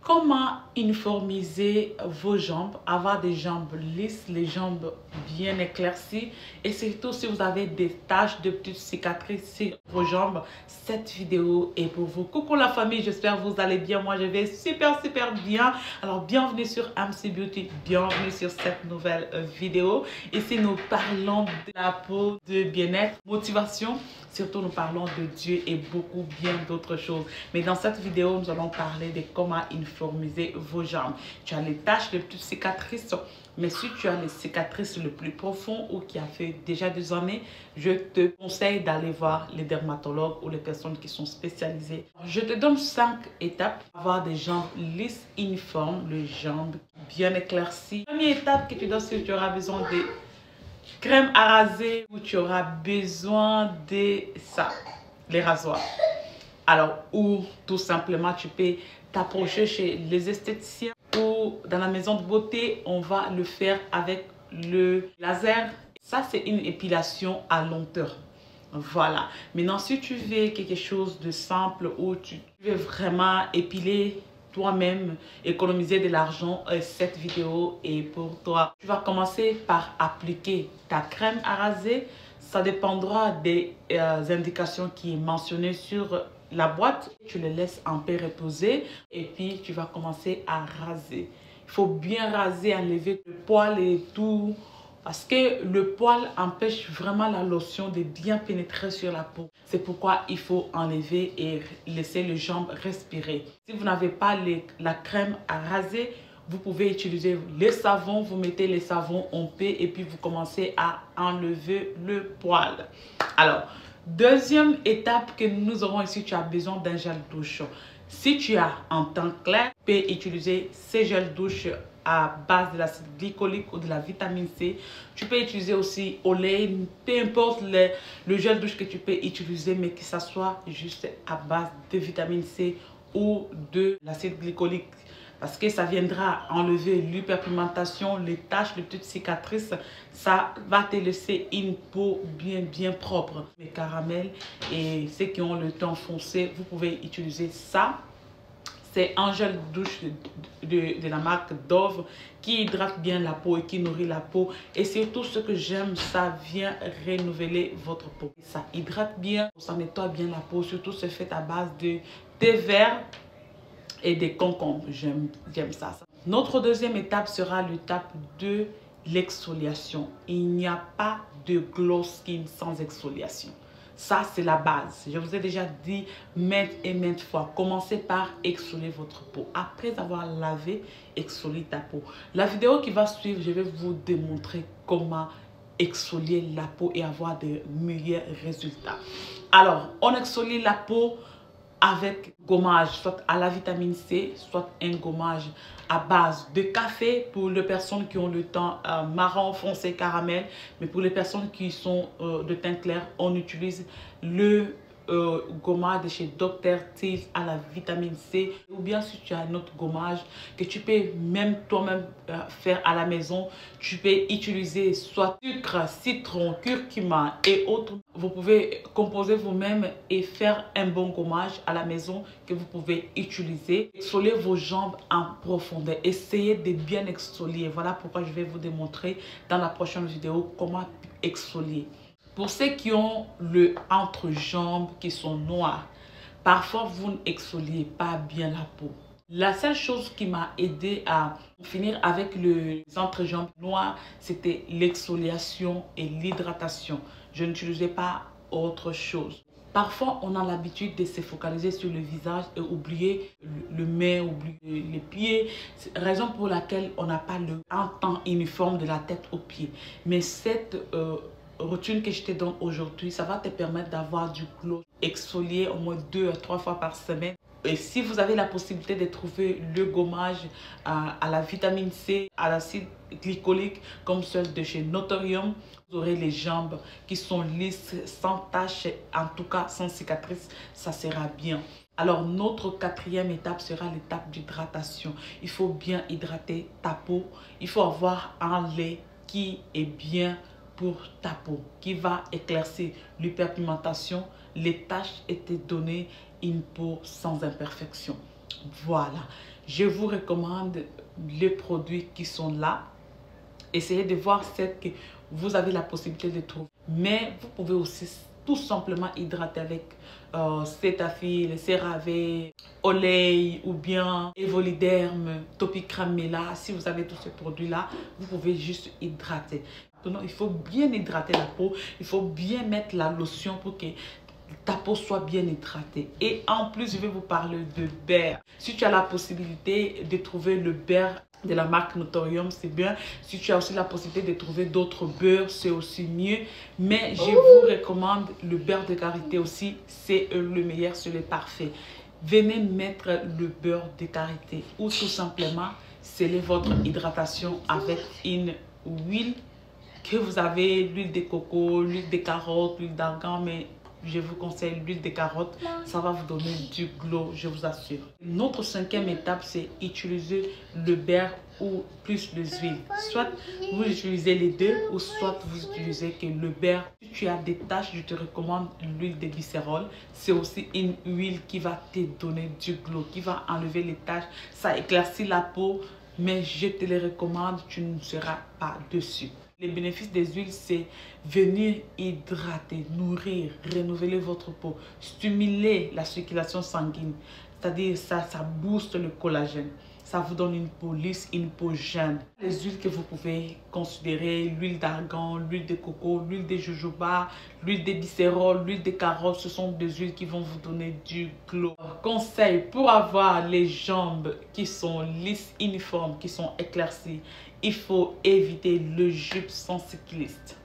Comment uniformiser vos jambes, avoir des jambes lisses, les jambes bien éclaircies et surtout si vous avez des taches de petites cicatrices sur vos jambes, cette vidéo est pour vous. Coucou la famille, j'espère que vous allez bien. Moi je vais super bien. Alors bienvenue sur MC Beauty, bienvenue sur cette nouvelle vidéo. Ici nous parlons de la peau, de bien-être, motivation. Surtout, nous parlons de Dieu et beaucoup bien d'autres choses. Mais dans cette vidéo, nous allons parler de comment uniformiser vos jambes. Tu as les taches, les petites cicatrices. Mais si tu as les cicatrices le plus profond ou qui a fait déjà des années, je te conseille d'aller voir les dermatologues ou les personnes qui sont spécialisées. Je te donne 5 étapes pour avoir des jambes lisses, uniformes, les jambes bien éclaircies. Première étape que tu dois suivre, tu auras besoin de crème à raser ou tu auras besoin de ça, les rasoirs. Alors, ou tout simplement, tu peux t'approcher chez les esthéticiens ou dans la maison de beauté, on va le faire avec le laser. Ça, c'est une épilation à lenteur. Voilà. Maintenant, si tu veux quelque chose de simple ou tu veux vraiment épiler toi-même, économiser de l'argent, cette vidéo est pour toi. Tu vas commencer par appliquer ta crème à raser. Ça dépendra des indications qui est mentionnées sur la boîte. Tu les laisses un peu reposer et puis tu vas commencer à raser. Il faut bien raser, enlever le poil et tout. Parce que le poil empêche vraiment la lotion de bien pénétrer sur la peau. C'est pourquoi il faut enlever et laisser les jambes respirer. Si vous n'avez pas la crème à raser, vous pouvez utiliser les savons. Vous mettez les savons en paix et puis vous commencez à enlever le poil. Alors, deuxième étape que nous aurons ici, tu as besoin d'un gel douche. Si tu as un teint clair, tu peux utiliser ces gels douche à base de l'acide glycolique ou de la vitamine C. Tu peux utiliser aussi au lait, peu importe le gel douche que tu peux utiliser, mais que ça soit juste à base de vitamine C ou de l'acide glycolique. Parce que ça viendra enlever l'hyperpigmentation, les taches, les petites cicatrices. Ça va te laisser une peau bien propre. Les caramels et ceux qui ont le teint foncé, vous pouvez utiliser ça. C'est un gel douche de la marque Dove qui hydrate bien la peau et qui nourrit la peau. Et surtout, ce que j'aime, ça vient renouveler votre peau. Ça hydrate bien, ça nettoie bien la peau. Surtout, c'est fait à base de thé vert et des concombres. J'aime ça. Notre deuxième étape sera l'étape de l'exfoliation. Il n'y a pas de glow skin sans exfoliation. Ça, c'est la base. Je vous ai déjà dit maintes et maintes fois. Commencez par exfolier votre peau. Après avoir lavé, exfolier ta peau. La vidéo qui va suivre, je vais vous démontrer comment exfolier la peau et avoir de meilleurs résultats. Alors, on exfolie la peau avec gommage, soit à la vitamine C, soit un gommage à base de café pour les personnes qui ont le teint marron, foncé, caramel. Mais pour les personnes qui sont de teint clair, on utilise le gommage de chez Dr. Teeth à la vitamine C. Ou bien si tu as un autre gommage que tu peux même toi-même faire à la maison, tu peux utiliser soit sucre, citron, curcuma et autres. Vous pouvez composer vous-même et faire un bon gommage à la maison que vous pouvez utiliser. Exfolier vos jambes en profondeur. Essayez de bien exfolier. Voilà pourquoi je vais vous démontrer dans la prochaine vidéo comment exfolier. Pour ceux qui ont le entrejambe qui sont noirs, parfois vous n'exfoliez pas bien la peau. La seule chose qui m'a aidé à finir avec les entrejambes noirs, c'était l'exfoliation et l'hydratation. Je n'utilisais pas autre chose. Parfois, on a l'habitude de se focaliser sur le visage et oublier le main, oublier les pieds. C'est la raison pour laquelle on n'a pas un temps uniforme de la tête aux pieds. Mais cette routine que je te donne aujourd'hui, ça va te permettre d'avoir du glow, exfolier au moins 2 à 3 fois par semaine. Et si vous avez la possibilité de trouver le gommage à la vitamine C, à l'acide glycolique, comme celle de chez Notorium, vous aurez les jambes qui sont lisses, sans taches, en tout cas sans cicatrices, ça sera bien. Alors, notre quatrième étape sera l'étape d'hydratation. Il faut bien hydrater ta peau. Il faut avoir un lait qui est bien pour ta peau, qui va éclaircir l'hyperpigmentation, les taches et te donner une peau sans imperfection. Voilà. Je vous recommande les produits qui sont là. Essayez de voir ce que vous avez la possibilité de trouver. Mais vous pouvez aussi tout simplement hydrater avec Cetaphil, CeraVe, Olay ou bien Evoliderm, Topicramela. Si vous avez tous ces produits-là, vous pouvez juste hydrater. Maintenant, il faut bien hydrater la peau. Il faut bien mettre la lotion pour que ta peau soit bien hydratée. Et en plus, je vais vous parler de beurre. Si tu as la possibilité de trouver le beurre de la marque Notorium, c'est bien. Si tu as aussi la possibilité de trouver d'autres beurres, c'est aussi mieux. Mais je vous recommande le beurre de karité aussi. C'est le meilleur, c'est le parfait. Venez mettre le beurre de karité ou tout simplement sceller votre hydratation avec une huile que vous avez, l'huile de coco, l'huile de carotte, l'huile d'argan, mais je vous conseille l'huile de carotte. Ça va vous donner du glow, je vous assure. Notre cinquième étape, c'est utiliser le beurre ou plus les huiles. Soit vous utilisez les deux ou soit vous utilisez que le beurre. Si tu as des taches, je te recommande l'huile de glycérol. C'est aussi une huile qui va te donner du glow, qui va enlever les taches. Ça éclaircit la peau, mais je te les recommande, tu ne seras pas dessus. Les bénéfices des huiles, c'est venir hydrater, nourrir, renouveler votre peau, stimuler la circulation sanguine. C'est-à-dire ça booste le collagène. Ça vous donne une peau lisse, une peau jeune. Les huiles que vous pouvez considérer, l'huile d'argan, l'huile de coco, l'huile de jojoba, l'huile de glycérol, l'huile de carotte, ce sont des huiles qui vont vous donner du glow. Conseil pour avoir les jambes qui sont lisses, uniformes, qui sont éclaircies, il faut éviter le jupe sans cycliste.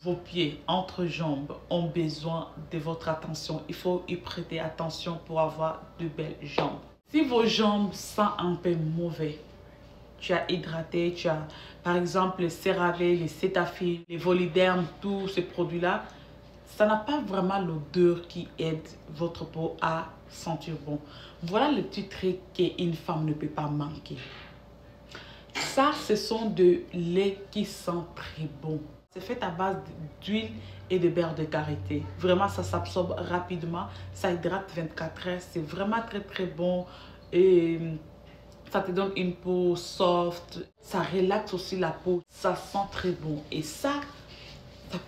Vos pieds, entrejambes ont besoin de votre attention. Il faut y prêter attention pour avoir de belles jambes. Si vos jambes sentent un peu mauvais, tu as hydraté, tu as par exemple le CeraVe, les Cetaphil, les Evoliderm, tous ces produits-là, ça n'a pas vraiment l'odeur qui aide votre peau à sentir bon. Voilà le petit truc qu'une femme ne peut pas manquer. Ça, ce sont de lait qui sent très bon. C'est fait à base d'huile et de beurre de karité. Vraiment, ça s'absorbe rapidement. Ça hydrate 24 heures. C'est vraiment très très bon. Et ça te donne une peau soft. Ça relaxe aussi la peau. Ça sent très bon. Et ça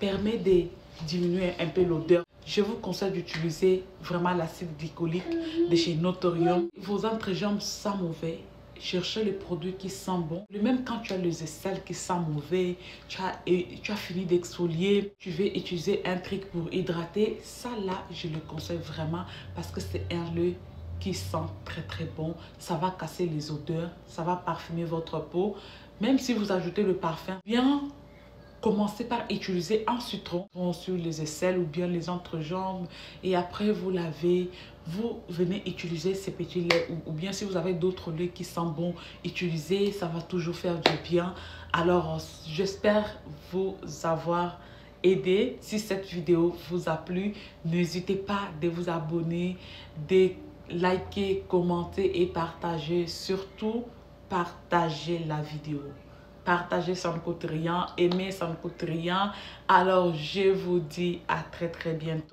permet de diminuer un peu l'odeur. Je vous conseille d'utiliser vraiment l'acide glycolique de chez Notorium. Vos entrejambes sentent mauvais. Cherchez les produits qui sentent bon. Même quand tu as les aisselles qui sentent mauvais, tu as fini d'exfolier, tu veux utiliser un truc pour hydrater, ça là, je le conseille vraiment parce que c'est un lait qui sent très très bon. Ça va casser les odeurs, ça va parfumer votre peau. Même si vous ajoutez le parfum, bien commencez par utiliser un citron sur les aisselles ou bien les entrejambes et après vous lavez. Vous venez utiliser ces petits laits ou bien si vous avez d'autres laits qui sentent bon, utilisez, ça va toujours faire du bien. Alors, j'espère vous avoir aidé. Si cette vidéo vous a plu, n'hésitez pas de vous abonner, de liker, commenter et partager. Surtout, partagez la vidéo. Partager, ça ne coûte rien. Aimer, ça ne coûte rien. Alors, je vous dis à très très bientôt.